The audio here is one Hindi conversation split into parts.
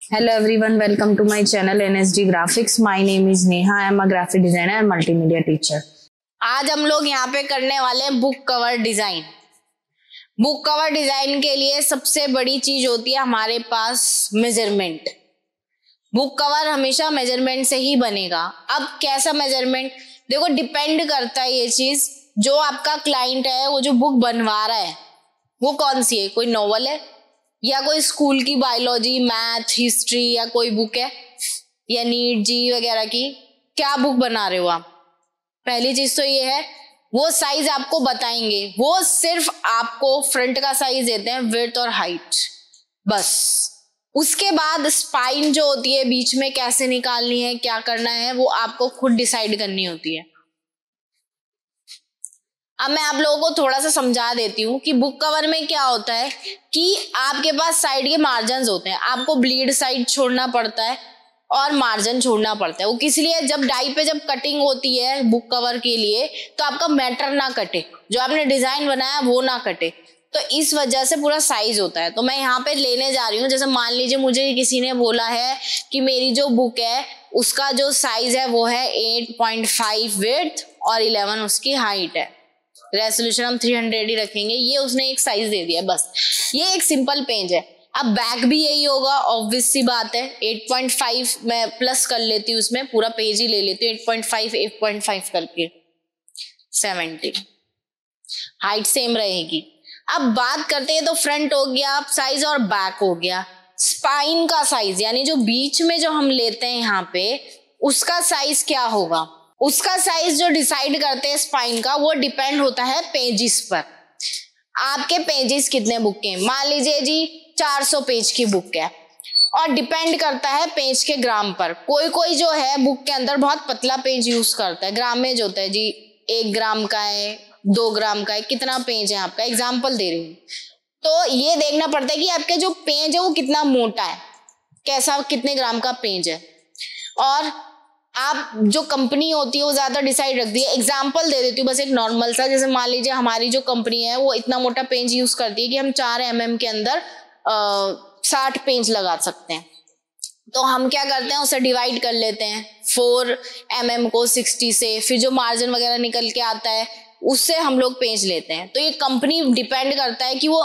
Hello everyone, welcome to my channel NSD Graphics. My name is Neha. I am a graphic designer and multimedia teacher. आज हम लोग यहाँ पे करने वाले हैं book cover design. Book cover design के लिए सबसे बड़ी चीज होती है हमारे पास मेजरमेंट। बुक कवर हमेशा मेजरमेंट से ही बनेगा। अब कैसा मेजरमेंट, देखो डिपेंड करता है ये चीज, जो आपका क्लाइंट है वो जो बुक बनवा रहा है वो कौन सी है, कोई नॉवल है या कोई स्कूल की बायोलॉजी, मैथ, हिस्ट्री या कोई बुक है या नीट जी वगैरह की, क्या बुक बना रहे हो आप। पहली चीज तो ये है, वो साइज आपको बताएंगे, वो सिर्फ आपको फ्रंट का साइज देते हैं, विड्थ और हाइट, बस। उसके बाद स्पाइन जो होती है बीच में कैसे निकालनी है, क्या करना है, वो आपको खुद डिसाइड करनी होती है। अब मैं आप लोगों को थोड़ा सा समझा देती हूँ कि बुक कवर में क्या होता है कि आपके पास साइड के मार्जिन होते हैं, आपको ब्लीड साइड छोड़ना पड़ता है और मार्जिन छोड़ना पड़ता है। वो किस लिए, जब डाई पे जब कटिंग होती है बुक कवर के लिए तो आपका मैटर ना कटे, जो आपने डिजाइन बनाया वो ना कटे, तो इस वजह से पूरा साइज होता है। तो मैं यहाँ पे लेने जा रही हूँ, जैसे मान लीजिए मुझे किसी ने बोला है कि मेरी जो बुक है उसका जो साइज है वो है 8.5 विड्थ और 11 उसकी हाइट है। रेसोल्यूशन हम 300 ही रखेंगे, ये उसने एक साइज दे दिया, बस। ये एक सिंपल पेज है। अब बैक भी यही होगा, ऑब्वियस सी बात है। 8.5 मैं प्लस कर लेती हूँ, उसमें पूरा पेज ही ले लेती हूँ, 8.5 करके 70, हाइट सेम रहेगी। अब बात करते हैं, तो फ्रंट हो गया साइज और बैक हो गया। स्पाइन का साइज यानी जो बीच में जो हम लेते हैं यहाँ पे, उसका साइज क्या होगा, उसका साइज जो डिसाइड करते हैं स्पाइन का, वो डिपेंड होता है पेजेस पर। आपके पेजेस कितने बुक के, मान लीजिए जी 400 पेज की बुक है, और डिपेंड करता है पेज के ग्राम पर। कोई कोई जो है बुक के अंदर बहुत पतला पेज यूज करता है, ग्रामेज होता है जी, 1 ग्राम का है, 2 ग्राम का है, कितना पेज है आपका, एग्जाम्पल दे रही हूँ। तो ये देखना पड़ता है कि आपके जो पेज है वो कितना मोटा है, कैसा, कितने ग्राम का पेज है, और आप जो कंपनी होती है वो ज्यादा डिसाइड रखती है। एग्जाम्पल दे देती हूँ बस एक नॉर्मल सा, जैसे मान लीजिए हमारी जो कंपनी है वो इतना मोटा पेज यूज करती है कि हम 4 mm के अंदर 60 पेज लगा सकते हैं। तो हम क्या करते हैं, उसे डिवाइड कर लेते हैं, 4 mm को 60 से, फिर जो मार्जिन वगैरह निकल के आता है उससे हम लोग पेज लेते हैं। तो ये कंपनी डिपेंड करता है कि वो,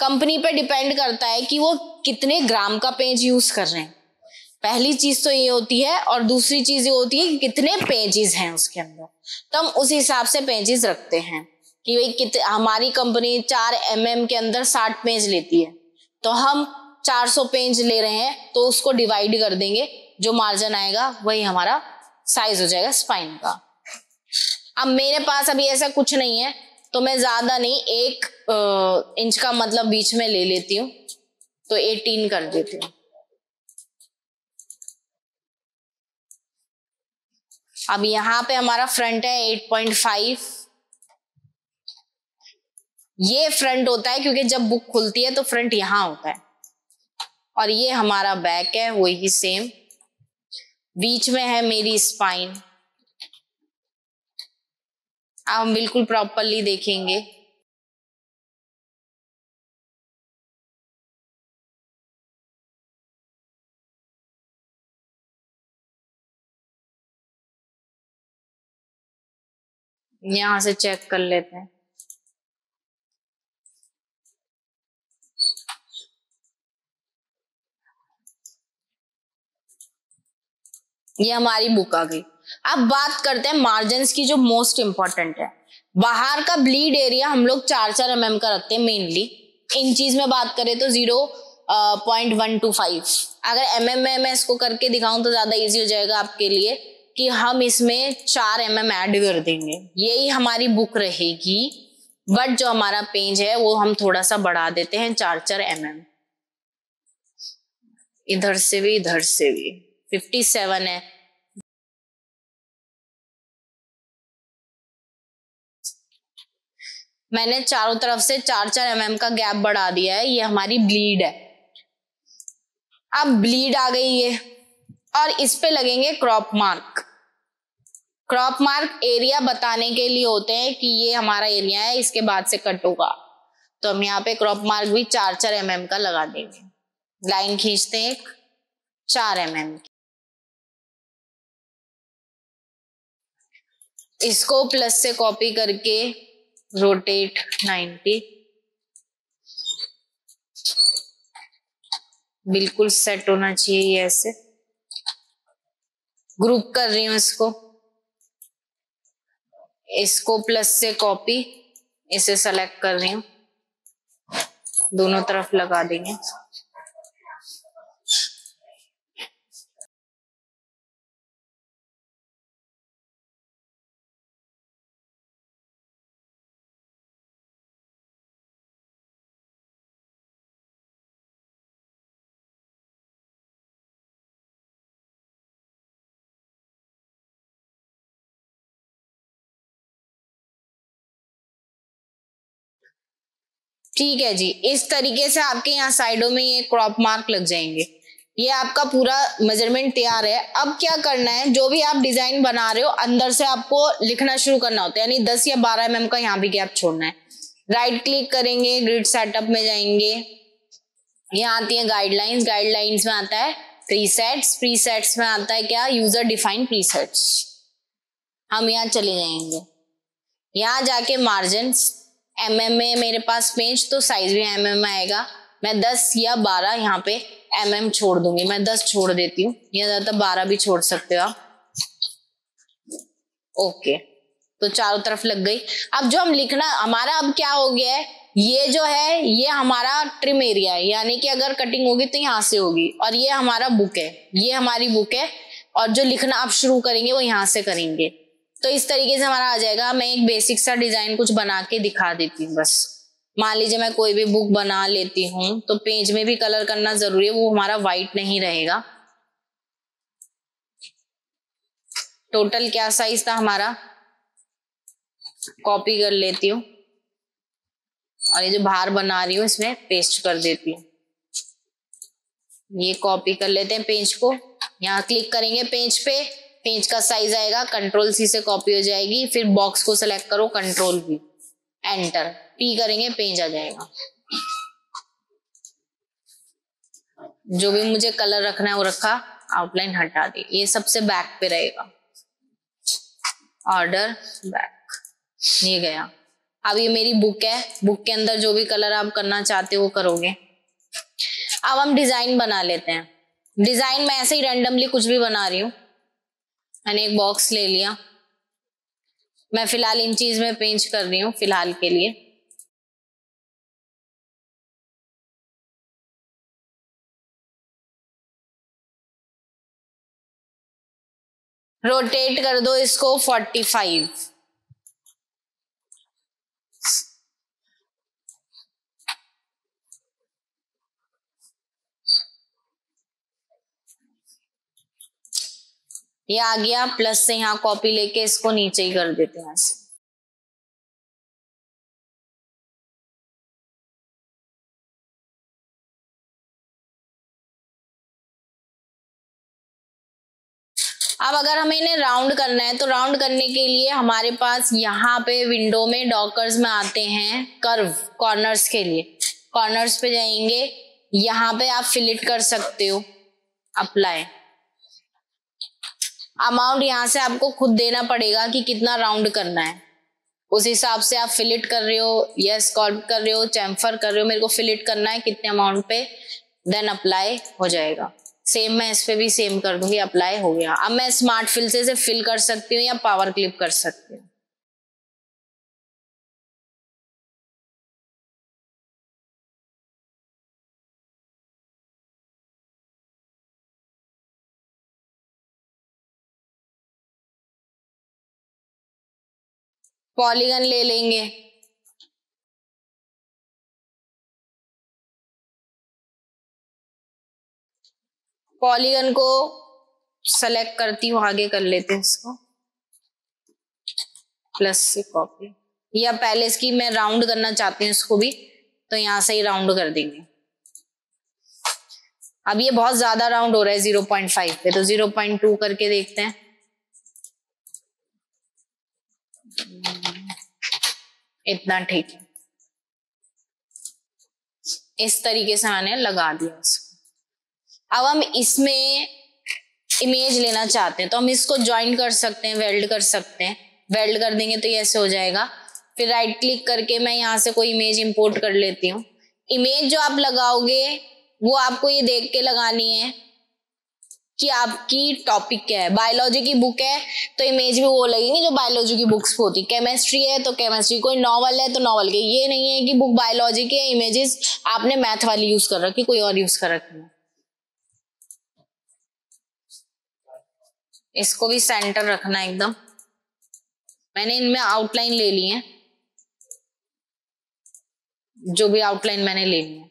कंपनी पे डिपेंड करता है कि वो कितने ग्राम का पेज यूज कर रहे हैं। पहली चीज तो ये होती है, और दूसरी चीज ये होती है कि कितने पेजेस हैं उसके अंदर, तो हम उस हिसाब से पेजेस रखते हैं कि भाई हमारी कंपनी 4 mm के अंदर 60 पेज लेती है, तो हम 400 पेज ले रहे हैं, तो उसको डिवाइड कर देंगे, जो मार्जिन आएगा वही हमारा साइज हो जाएगा स्पाइन का। अब मेरे पास अभी ऐसा कुछ नहीं है, तो मैं ज्यादा नहीं, 1 इंच का मतलब बीच में ले लेती हूँ, तो 18 कर देती हूँ। अब यहाँ पे हमारा फ्रंट है 8.5, ये फ्रंट होता है क्योंकि जब बुक खुलती है तो फ्रंट यहाँ होता है, और ये हमारा बैक है वही सेम, बीच में है मेरी स्पाइन। अब हम बिल्कुल प्रॉपरली देखेंगे, यहां से चेक कर लेते हैं। ये हमारी बुक आ गई। अब बात करते हैं मार्जिन्स की, जो मोस्ट इंपॉर्टेंट है। बाहर का ब्लीड एरिया हम लोग 4-4 mm का रखते हैं मेनली। इंचीज में बात करें तो 0.125। अगर mm में मैं इसको करके दिखाऊं तो ज्यादा इजी हो जाएगा आपके लिए, कि हम इसमें 4 mm ऐड कर देंगे, यही हमारी बुक रहेगी। बट जो हमारा पेज है वो हम थोड़ा सा बढ़ा देते हैं 4-4 mm, इधर से भी इधर से भी। 57 है, मैंने चारों तरफ से 4-4 mm का गैप बढ़ा दिया है, ये हमारी ब्लीड है। अब ब्लीड आ गई ये, और इस पे लगेंगे crop mark. Crop mark area बताने के लिए होते हैं कि ये हमारा एरिया है, इसके बाद से कट होगा, तो हम यहाँ पे क्रॉप मार्क भी 4-4 mm का लगा देंगे। लाइन खींचते हैं एक 4 mm की। इसको प्लस से कॉपी करके रोटेट 90, बिल्कुल सेट होना चाहिए ये ऐसे। ग्रुप कर रही हूं इसको प्लस से कॉपी, इसे सेलेक्ट कर रही हूं, दोनों तरफ लगा देंगे। ठीक है जी, इस तरीके से आपके यहाँ साइडों में ये क्रॉप मार्क लग जाएंगे। ये आपका पूरा मेजरमेंट तैयार है। अब क्या करना है, जो भी आप डिजाइन बना रहे हो अंदर से आपको लिखना शुरू करना होता है, यानी 10 या 12 mm का यहाँ भी गैप छोड़ना है। राइट क्लिक करेंगे, ग्रिड सेटअप में जाएंगे, यहाँ आती है गाइडलाइंस, गाइडलाइंस में आता है प्रीसेट्स, प्रीसेट्स में आता है क्या, यूजर डिफाइंड प्रीसेट्स। हम यहाँ चले जाएंगे, यहाँ जाके मार्जिन mm में मेरे पास पेज, तो साइज भी mm में आएगा। मैं 10 या 12 यहाँ पे mm छोड़ दूंगी, मैं 10 छोड़ देती हूँ, या ज्यादा 12 भी छोड़ सकते हो आप। ओके, तो चारों तरफ लग गई। अब जो हम लिखना हमारा अब क्या हो गया है, ये जो है ये हमारा ट्रिम एरिया है, यानी कि अगर कटिंग होगी तो यहाँ से होगी, और ये हमारा बुक है, ये हमारी बुक है, और जो लिखना आप शुरू करेंगे वो यहाँ से करेंगे। तो इस तरीके से हमारा आ जाएगा। मैं एक बेसिक सा डिजाइन कुछ बना के दिखा देती हूँ बस। मान लीजिए मैं कोई भी बुक बना लेती हूँ, तो पेज में भी कलर करना जरूरी है, वो हमारा व्हाइट नहीं रहेगा। टोटल क्या साइज था हमारा, कॉपी कर लेती हूँ, और ये जो बाहर बना रही हूँ इसमें पेस्ट कर देती हूँ। ये कॉपी कर लेते हैं पेज को, यहाँ क्लिक करेंगे पेज पे, पेज का साइज आएगा, कंट्रोल सी से कॉपी हो जाएगी। फिर बॉक्स को सेलेक्ट करो, कंट्रोल V, एंटर, P करेंगे, पेज आ जाएगा। जो भी मुझे कलर रखना है वो रखा, आउटलाइन हटा दी। ये सबसे बैक पे रहेगा, ऑर्डर बैक, ये गया। अब ये मेरी बुक है, बुक के अंदर जो भी कलर आप करना चाहते हो वो करोगे। अब हम डिजाइन बना लेते हैं। डिजाइन मैं ऐसे ही रैंडमली कुछ भी बना रही हूँ। मैंने एक बॉक्स ले लिया, मैं फिलहाल इन चीज में पेंच कर रही हूँ फिलहाल के लिए। रोटेट कर दो इसको 45। ये आ गया, प्लस से यहाँ कॉपी लेके इसको नीचे ही कर देते हैं ऐसे। अब अगर हमें इन्हें राउंड करना है, तो राउंड करने के लिए हमारे पास यहाँ पे विंडो में डॉकर्स में आते हैं कर्व, कॉर्नर्स के लिए। कॉर्नर्स पे जाएंगे, यहाँ पे आप फिलिट कर सकते हो, अप्लाई। अमाउंट यहाँ से आपको खुद देना पड़ेगा कि कितना राउंड करना है, उस हिसाब से आप फिलिट कर रहे हो या स्कॉल्प कर रहे हो, चैम्फर कर रहे हो। मेरे को फिलिट करना है कितने अमाउंट पे, देन अप्लाई हो जाएगा। सेम मैं इस पे भी सेम कर दूंगी, अप्लाई हो गया। अब मैं स्मार्ट फिल से फिल कर सकती हूँ या पावर क्लिप कर सकती हूँ। पॉलीगन ले लेंगे, पॉलीगन को सेलेक्ट करती हूँ, आगे कर लेते हैं इसको, प्लस से कॉपी, या पहले इसकी मैं राउंड करना चाहती हूँ इसको भी, तो यहां से ही राउंड कर देंगे। अब ये बहुत ज्यादा राउंड हो रहा है 0.5 पे, तो 0.2 करके देखते हैं। इतना ठीक है, इस तरीके से मैंने लगा दिया इसको। अब हम इसमें इमेज लेना चाहते हैं तो हम इसको ज्वाइन कर सकते हैं, वेल्ड कर सकते हैं। वेल्ड कर देंगे तो ये ऐसे हो जाएगा। फिर राइट क्लिक करके मैं यहाँ से कोई इमेज इंपोर्ट कर लेती हूँ। इमेज जो आप लगाओगे वो आपको ये देख के लगानी है कि आपकी टॉपिक क्या है। बायोलॉजी की बुक है तो इमेज भी वो लगेंगी जो बायोलॉजी की बुक्स होती। केमिस्ट्री है तो केमिस्ट्री, कोई नॉवल है तो नॉवल के। ये नहीं है कि बुक बायोलॉजी की है, इमेजेस आपने मैथ वाली यूज कर रखी, कोई और यूज कर रखी है। इसको भी सेंटर रखना एकदम। मैंने इनमें आउटलाइन ले ली है, जो भी आउटलाइन मैंने ले ली है।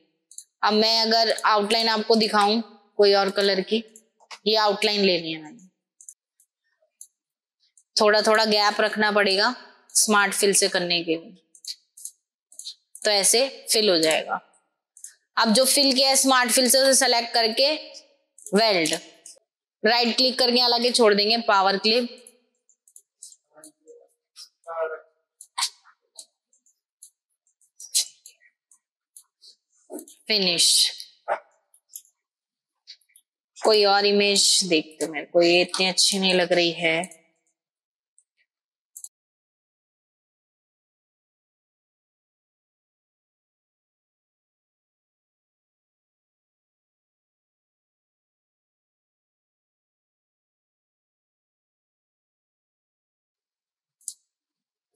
अब मैं अगर आउटलाइन आपको दिखाऊं कोई और कलर की, ये आउटलाइन ले ली है मैंने। थोड़ा थोड़ा गैप रखना पड़ेगा स्मार्ट फिल से करने के लिए, तो ऐसे फिल हो जाएगा। अब जो फिल किया है स्मार्ट फिल से उसे सेलेक्ट करके वेल्ड, राइट क्लिक करके यहाँ लगे छोड़ देंगे पावर क्लिप। फिनिश। कोई और इमेज देखते, मेरे को ये इतनी अच्छी नहीं लग रही है।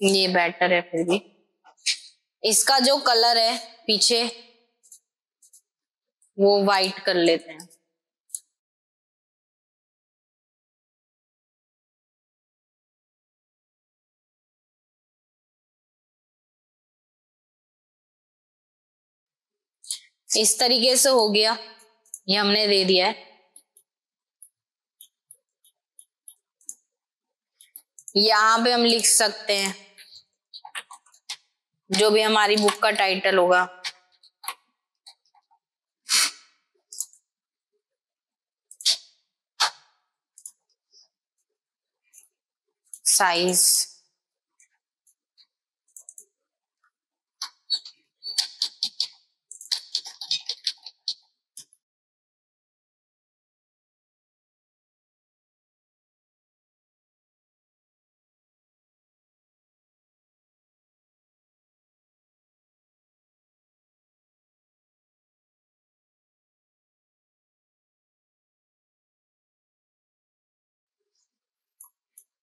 ये बेटर है फिर भी। इसका जो कलर है पीछे वो वाइट कर लेते हैं। इस तरीके से हो गया, ये हमने दे दिया है। यहां पे हम लिख सकते हैं जो भी हमारी बुक का टाइटल होगा। साइज,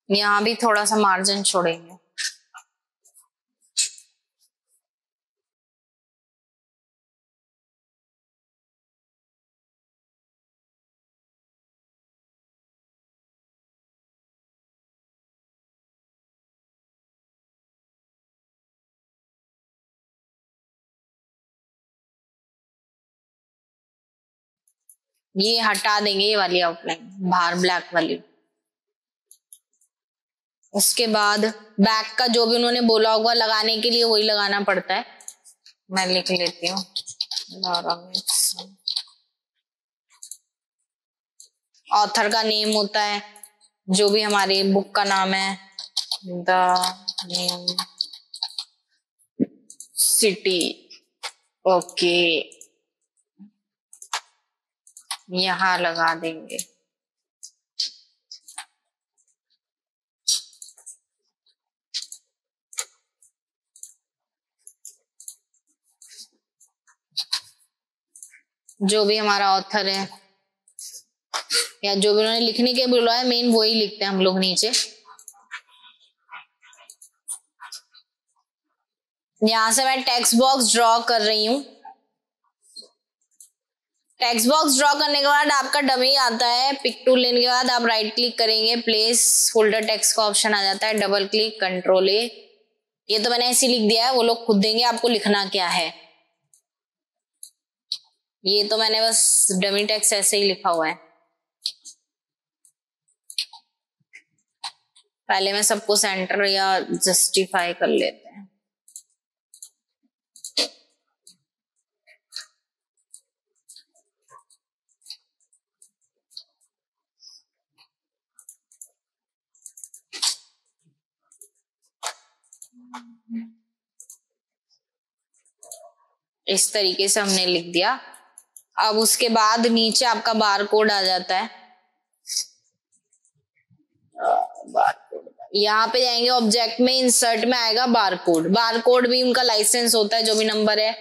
यहां भी थोड़ा सा मार्जिन छोड़ेंगे। ये हटा देंगे, ये वाली आउटलाइन बाहर ब्लैक वाली। उसके बाद बैक का जो भी उन्होंने बोला होगा लगाने के लिए वही लगाना पड़ता है। मैं लिख लेती हूँ ऑथर का नेम होता है, जो भी हमारी बुक का नाम है, द नेम, सिटी। ओके, यहां लगा देंगे। जो भी हमारा ऑथर है या जो भी उन्होंने लिखने के बोला है मेन वही लिखते हैं हम लोग नीचे। यहां से मैं टेक्स्ट बॉक्स ड्रॉ कर रही हूं। टेक्स्ट बॉक्स ड्रॉ करने के बाद आपका डमी आता है। पिक टूल लेने के बाद आप राइट क्लिक करेंगे, प्लेस फोल्डर टेक्स्ट का ऑप्शन आ जाता है, डबल क्लिक, कंट्रोल ए। ये तो मैंने ऐसे लिख दिया है, वो लोग खुद देंगे आपको लिखना क्या है। ये तो मैंने बस डमी टेक्स्ट ऐसे ही लिखा हुआ है। पहले मैं सबको सेंटर या जस्टिफाई कर लेते हैं। इस तरीके से हमने लिख दिया। अब उसके बाद नीचे आपका बार कोड आ जाता है। यहाँ पे जाएंगे ऑब्जेक्ट में, इंसर्ट में आएगा बार कोड। बार कोड भी उनका लाइसेंस होता है, जो भी नंबर है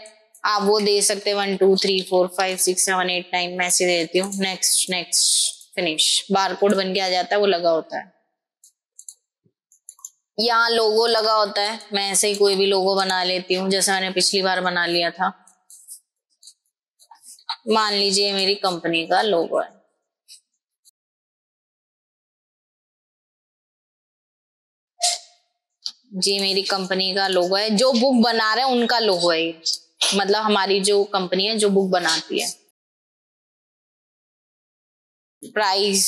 आप वो दे सकते हैं, 1 2 3 4 5 6 7 8 9 मैं ऐसे देती हूँ। Next next finish, bar code बन के आ जाता है, वो लगा होता है। यहाँ लोगो लगा होता है, मैं ऐसे ही कोई भी लोगो बना लेती हूँ, जैसे मैंने पिछली बार बना लिया था। मान लीजिए मेरी कंपनी का लोगो है। जी मेरी कंपनी का लोगो है, जो बुक बना रहे हैं उनका लोगो है ये, मतलब हमारी जो कंपनी है जो बुक बनाती है। प्राइस,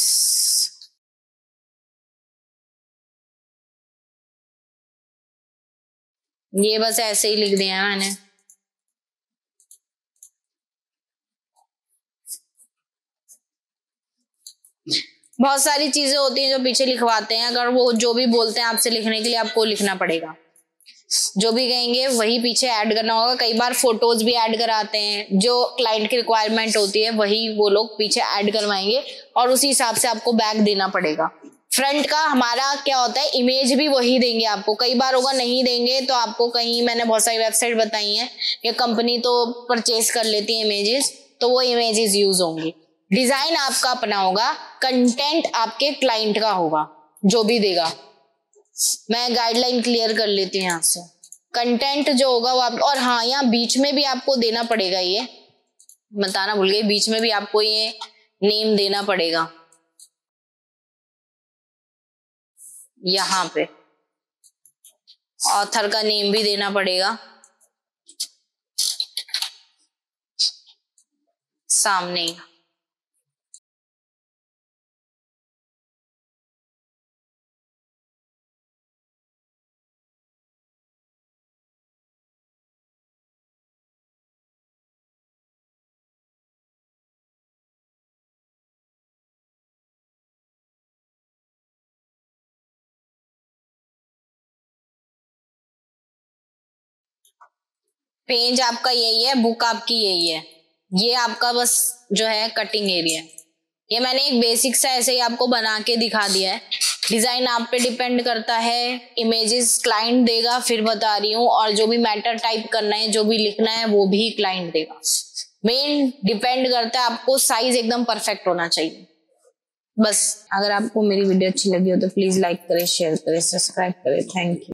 ये बस ऐसे ही लिख दिया है मैंने। बहुत सारी चीजें होती हैं जो पीछे लिखवाते हैं, अगर वो जो भी बोलते हैं आपसे लिखने के लिए आपको लिखना पड़ेगा, जो भी कहेंगे वही पीछे ऐड करना होगा। कई बार फोटोज भी ऐड कराते हैं, जो क्लाइंट की रिक्वायरमेंट होती है वही वो लोग पीछे ऐड करवाएंगे और उसी हिसाब से आपको बैक देना पड़ेगा। फ्रंट का हमारा क्या होता है, इमेज भी वही देंगे आपको। कई बार होगा नहीं देंगे तो आपको कहीं, मैंने बहुत सारी वेबसाइट बताई हैं, ये कंपनी तो परचेज कर लेती है इमेजेस, तो वो इमेजेस यूज होंगी। डिजाइन आपका अपना होगा, कंटेंट आपके क्लाइंट का होगा जो भी देगा। मैं गाइडलाइन क्लियर कर लेती हूँ यहाँ से। कंटेंट जो होगा वो आप, और हाँ यहाँ बीच में भी आपको देना पड़ेगा, ये बताना भूल गई, बीच में भी आपको ये नेम देना पड़ेगा यहाँ पे, ऑथर का नेम भी देना पड़ेगा सामने। पेज आपका यही है, बुक आपकी यही है, ये आपका बस जो है कटिंग एरिया। ये मैंने एक बेसिक सा ऐसे ही आपको बना के दिखा दिया है। डिजाइन आप पे डिपेंड करता है, इमेजेस क्लाइंट देगा, फिर बता रही हूँ, और जो भी मैटर टाइप करना है, जो भी लिखना है वो भी क्लाइंट देगा। मेन डिपेंड करता है, आपको साइज एकदम परफेक्ट होना चाहिए बस। अगर आपको मेरी वीडियो अच्छी लगी हो तो प्लीज लाइक करें, शेयर करें, सब्सक्राइब करें। Thank you.